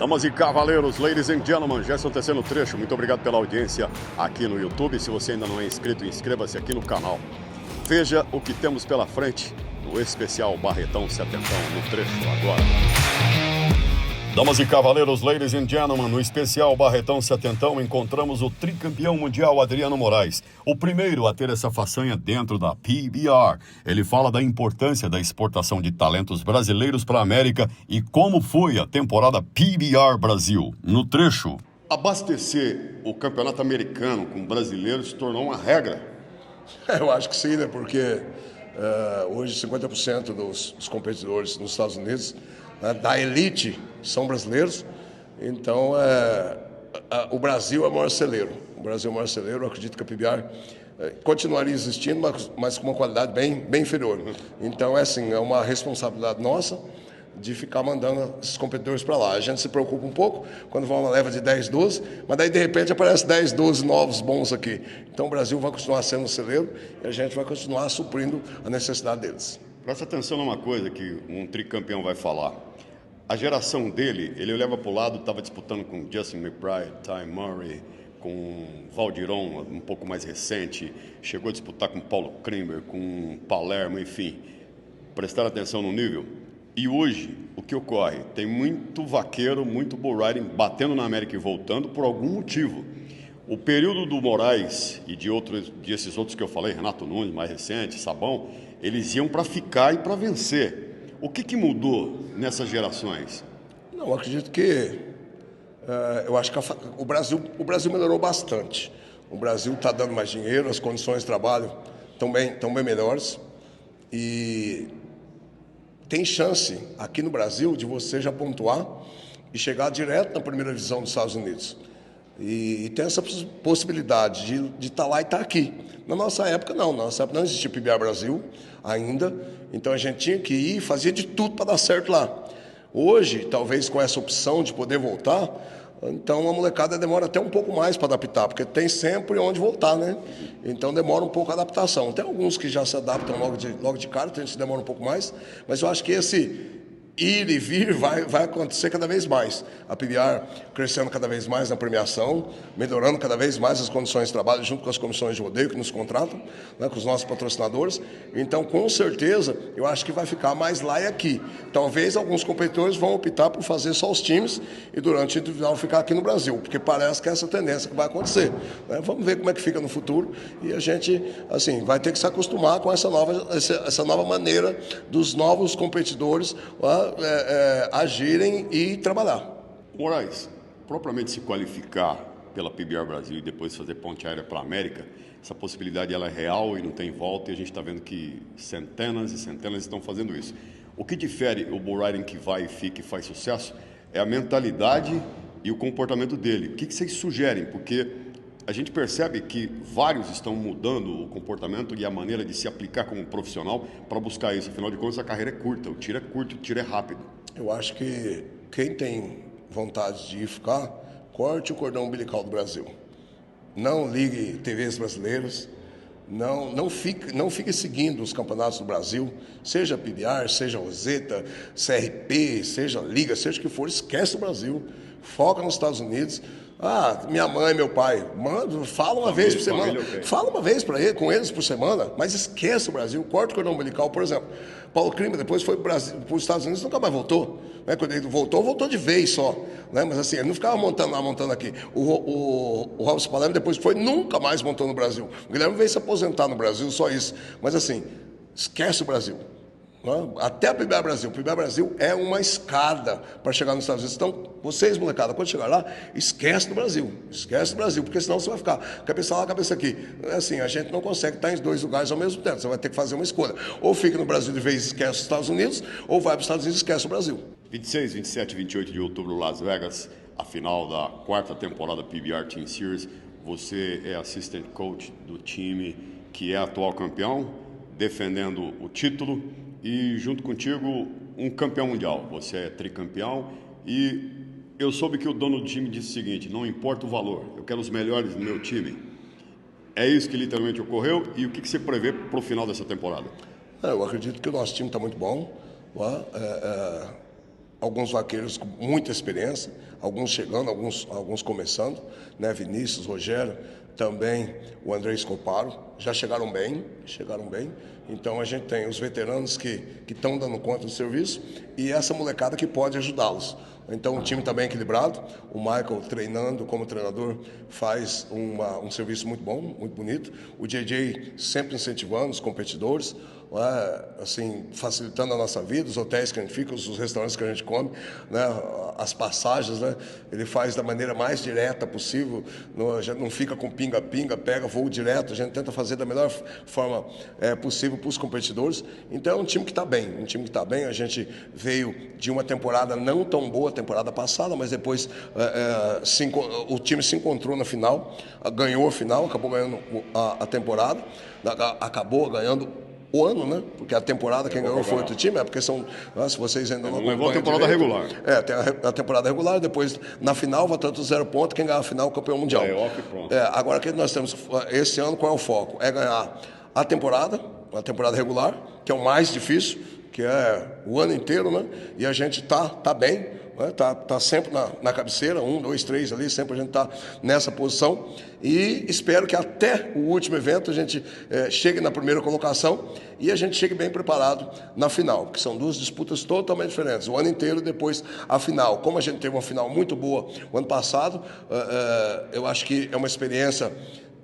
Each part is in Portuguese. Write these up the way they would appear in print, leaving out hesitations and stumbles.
Damas e cavaleiros, ladies and gentlemen, Gerson Tecendo Trecho, muito obrigado pela audiência aqui no YouTube. Se você ainda não é inscrito, inscreva-se aqui no canal. Veja o que temos pela frente no especial Barretão Setentão no Trecho agora. Damas e cavaleiros, ladies and gentlemen, no especial Barretão Setentão encontramos o tricampeão mundial Adriano Moraes, o primeiro a ter essa façanha dentro da PBR. Ele fala da importância da exportação de talentos brasileiros para a América e como foi a temporada PBR Brasil. No Trecho. Abastecer o campeonato americano com brasileiros se tornou uma regra. Eu acho que sim, né? Porque hoje 50% dos competidores nos Estados Unidos, da elite, são brasileiros. Então, o Brasil é o maior celeiro. O Brasil é o maior celeiro. Eu acredito que a PBR continuaria existindo, mas com uma qualidade bem inferior. Então, é uma responsabilidade nossa de ficar mandando esses competidores para lá. A gente se preocupa um pouco quando vai uma leva de 10, 12, mas daí de repente aparece 10, 12 novos bons aqui. Então o Brasil vai continuar sendo um celeiro e a gente vai continuar suprindo a necessidade deles. Presta atenção numa coisa que um tricampeão vai falar. A geração dele, ele olhava para o lado, estava disputando com Justin McBride, Ty Murray, com Valdiron, um pouco mais recente, chegou a disputar com Paulo Kramer, com Palermo, enfim. Prestaram atenção no nível? E hoje, o que ocorre? Tem muito vaqueiro, muito bull riding batendo na América e voltando por algum motivo. O período do Moraes e desses outros que eu falei, Renato Nunes, mais recente, Sabão, eles iam para ficar e para vencer. O que mudou nessas gerações? Não, eu acredito que eu acho que o Brasil melhorou bastante. O Brasil está dando mais dinheiro, as condições de trabalho estão bem melhores e tem chance aqui no Brasil de você já pontuar e chegar direto na primeira divisão dos Estados Unidos. E tem essa possibilidade de estar lá e estar aqui. Na nossa época, não. Na nossa época não existia PBR Brasil ainda. Então a gente tinha que ir e fazia de tudo para dar certo lá. Hoje, talvez com essa opção de poder voltar, então a molecada demora até um pouco mais para adaptar, porque tem sempre onde voltar, né? Então demora um pouco a adaptação. Tem alguns que já se adaptam logo de cara, tem gente que demora um pouco mais, mas eu acho que esse ir e vir vai acontecer cada vez mais. A PBR crescendo cada vez mais na premiação, melhorando cada vez mais as condições de trabalho junto com as comissões de rodeio que nos contratam, né, com os nossos patrocinadores. Então, com certeza, eu acho que vai ficar mais lá e aqui. Talvez alguns competidores vão optar por fazer só os times e durante o individual ficar aqui no Brasil, porque parece que é essa tendência que vai acontecer, né? Vamos ver como é que fica no futuro e a gente, vai ter que se acostumar com essa nova maneira dos novos competidores agirem e trabalhar. Moraes, propriamente se qualificar pela PBR Brasil e depois fazer ponte aérea para a América, essa possibilidade ela é real e não tem volta e a gente está vendo que centenas e centenas estão fazendo isso. O que difere o bull riding que vai e fica e faz sucesso é a mentalidade e o comportamento dele. O que vocês sugerem? Porque a gente percebe que vários estão mudando o comportamento e a maneira de se aplicar como profissional para buscar isso. Afinal de contas, a carreira é curta, o tiro é curto, o tiro é rápido. Eu acho que quem tem vontade de ir ficar, corte o cordão umbilical do Brasil. Não ligue TVs brasileiras, não fique seguindo os campeonatos do Brasil, seja PBR, seja Roseta, CRP, seja Liga, seja o que for, esquece o Brasil, foca nos Estados Unidos. Minha mãe, meu pai, fala uma vez por semana. Fala uma vez com eles por semana, mas esquece o Brasil, corta o cordão umbilical, por exemplo. Paulo Kramer depois foi para os Estados Unidos e nunca mais voltou. Né? Quando ele voltou de vez só. Né? Mas ele não ficava montando lá, montando aqui. O Robson Palermo depois nunca mais montou no Brasil. O Guilherme veio se aposentar no Brasil, só isso. Mas esquece o Brasil. Até a PBR Brasil. A PBR Brasil é uma escada para chegar nos Estados Unidos. Então, vocês, molecada, quando chegar lá, esquece do Brasil. Esquece do Brasil, porque senão você vai ficar cabeça lá, cabeça aqui. A gente não consegue estar em dois lugares ao mesmo tempo. Você vai ter que fazer uma escolha. Ou fica no Brasil de vez e esquece os Estados Unidos, ou vai para os Estados Unidos e esquece o Brasil. 26, 27 e 28 de outubro, Las Vegas, a final da quarta temporada PBR Team Series. Você é assistant coach do time que é atual campeão, defendendo o título. E junto contigo, um campeão mundial. Você é tricampeão e eu soube que o dono do time disse o seguinte: não importa o valor, eu quero os melhores do meu time. É isso que literalmente ocorreu e o que você prevê para o final dessa temporada? Eu acredito que o nosso time está muito bom. alguns vaqueiros com muita experiência, alguns chegando, alguns começando, né? Vinícius, Rogério, também o André Scoparo, já chegaram bem. Então a gente tem os veteranos que estão dando conta do serviço e essa molecada que pode ajudá-los. Então, um time está bem equilibrado. O Michael, treinando como treinador, faz um serviço muito bom, muito bonito. O JJ sempre incentivando os competidores, assim, facilitando a nossa vida, os hotéis que a gente fica, os restaurantes que a gente come, né? As passagens, né? Ele faz da maneira mais direta possível. A gente não fica com pinga-pinga, pega voo direto. A gente tenta fazer da melhor forma possível para os competidores. Então, é um time que está bem. A gente veio de uma temporada não tão boa, temporada passada, mas depois o time se encontrou na final, ganhou a final, acabou ganhando a temporada, acabou ganhando o ano, né? Porque a temporada quem ganhou foi outro time, porque são, se vocês ainda não levou a temporada regular. Tem a temporada regular, depois na final vai tanto 0 ponto, quem ganhar a final é o campeão mundial. Agora que nós temos esse ano, qual é o foco? É ganhar a temporada regular, que é o mais difícil, que é o ano inteiro, né? E a gente tá bem. Tá sempre na cabeceira, 1, 2, 3 ali, sempre a gente está nessa posição e espero que até o último evento a gente chegue na primeira colocação e a gente chegue bem preparado na final, porque são duas disputas totalmente diferentes, o ano inteiro e depois a final. Como a gente teve uma final muito boa o ano passado, eu acho que é uma experiência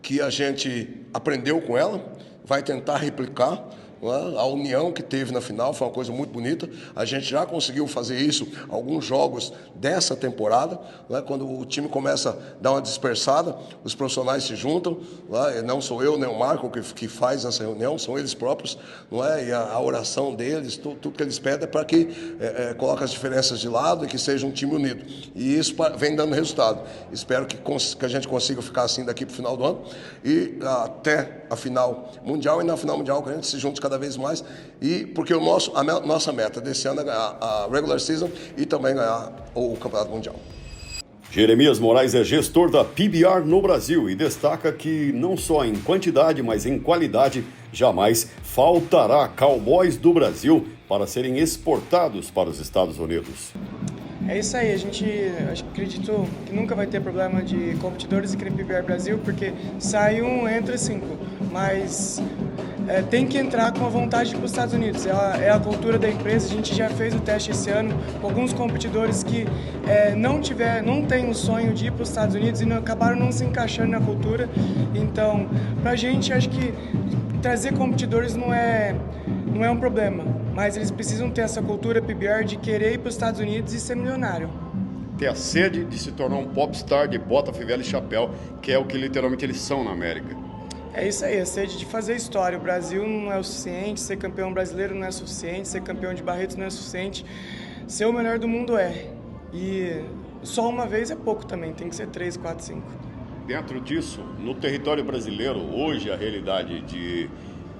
que a gente aprendeu com ela, vai tentar replicar. A união que teve na final foi uma coisa muito bonita. A gente já conseguiu fazer isso alguns jogos dessa temporada, quando o time começa a dar uma dispersada, os profissionais se juntam, não sou eu nem o Marco que faz essa reunião, são eles próprios, e a oração deles, tudo que eles pedem é para que coloque as diferenças de lado e que seja um time unido. E isso vem dando resultado. Espero que a gente consiga ficar assim daqui para o final do ano e até a final mundial, e na final mundial que a gente se junte cada vez mais, e porque a nossa meta desse ano é ganhar a regular season e também ganhar o campeonato mundial. Jeremias Moraes é gestor da PBR no Brasil e destaca que não só em quantidade, mas em qualidade, jamais faltará cowboys do Brasil para serem exportados para os Estados Unidos. É isso aí, acredito que nunca vai ter problema de competidores aqui no PBR Brasil, porque sai um, entra 5, mas tem que entrar com a vontade de ir para os Estados Unidos, é a cultura da empresa. A gente já fez o teste esse ano com alguns competidores que não têm o sonho de ir para os Estados Unidos e acabaram não se encaixando na cultura. Então, para a gente, acho que trazer competidores não é um problema, mas eles precisam ter essa cultura PBR de querer ir para os Estados Unidos e ser milionário. Ter a sede de se tornar um popstar de bota, fivela e chapéu, que é o que literalmente eles são na América. É isso aí, a sede de fazer história. O Brasil não é o suficiente, ser campeão brasileiro não é suficiente, ser campeão de Barretos não é suficiente, ser o melhor do mundo é. E só uma vez é pouco também, tem que ser 3, 4, 5. Dentro disso, no território brasileiro, hoje a realidade de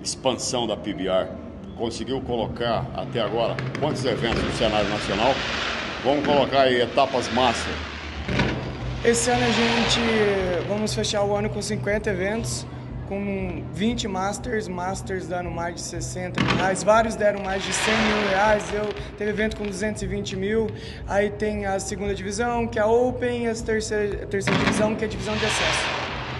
expansão da PBR conseguiu colocar até agora quantos eventos no cenário nacional? Vamos colocar aí etapas master. Esse ano vamos fechar o ano com 50 eventos, com 20 Masters dando mais de 60 mil reais, vários deram mais de 100 mil reais, teve evento com 220 mil, aí tem a segunda divisão, que é a Open, e a terceira divisão, que é a divisão de acesso.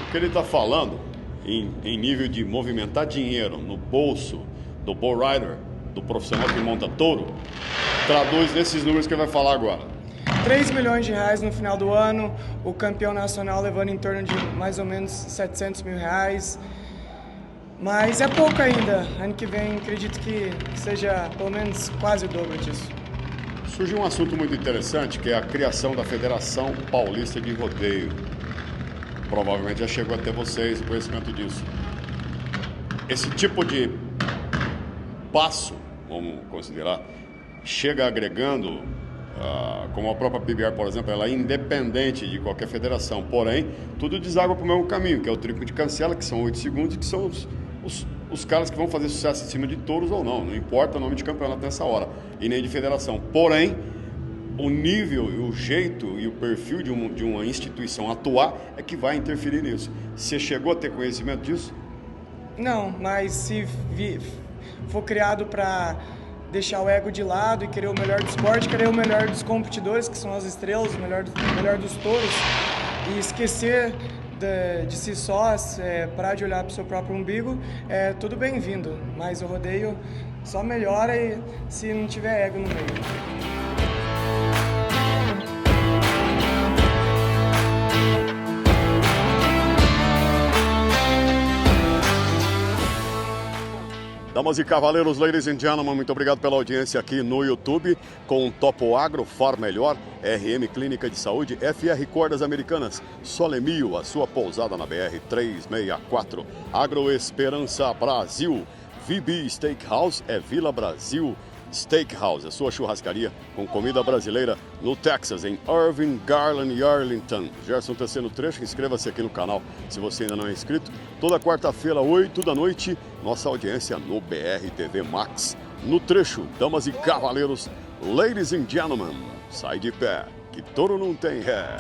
O que ele está falando em nível de movimentar dinheiro no bolso do bull rider, do profissional que monta touro, traduz nesses números que ele vai falar agora. 3 milhões de reais no final do ano, o campeão nacional levando em torno de mais ou menos 700 mil reais, mas é pouco ainda. Ano que vem acredito que seja pelo menos quase o dobro disso. Surgiu um assunto muito interessante, que é a criação da Federação Paulista de Rodeio. Provavelmente já chegou até vocês o conhecimento disso. Esse tipo de passo, vamos considerar, chega agregando, como a própria PBR, por exemplo, ela é independente de qualquer federação, porém, tudo deságua para o mesmo caminho, que é o triplo de cancela, que são 8 segundos, que são os caras que vão fazer sucesso em cima de touros ou não importa o nome de campeonato nessa hora, e nem de federação. Porém, o nível, o jeito e o perfil de uma instituição atuar é que vai interferir nisso. Você chegou a ter conhecimento disso? Não, mas se for criado para deixar o ego de lado e querer o melhor do esporte, querer o melhor dos competidores, que são as estrelas, o melhor dos touros, e esquecer de si só, parar de olhar para o seu próprio umbigo, tudo bem-vindo, mas o rodeio só melhora se não tiver ego no meio. Damas e cavaleiros, ladies and gentlemen, muito obrigado pela audiência aqui no YouTube com Topo Agro, Far Melhor, RM Clínica de Saúde, FR Cordas Americanas, Solemio, a sua pousada na BR 364, Agroesperança Brasil, VB Steakhouse, Vila Brasil Steakhouse, a sua churrascaria com comida brasileira no Texas, em Irving, Garland e Arlington. Gerson Teceno Trecho, inscreva-se aqui no canal se você ainda não é inscrito. Toda quarta-feira, 8 da noite, nossa audiência no BR TV Max. No Trecho, damas e cavaleiros, ladies and gentlemen, sai de pé, que touro não tem ré.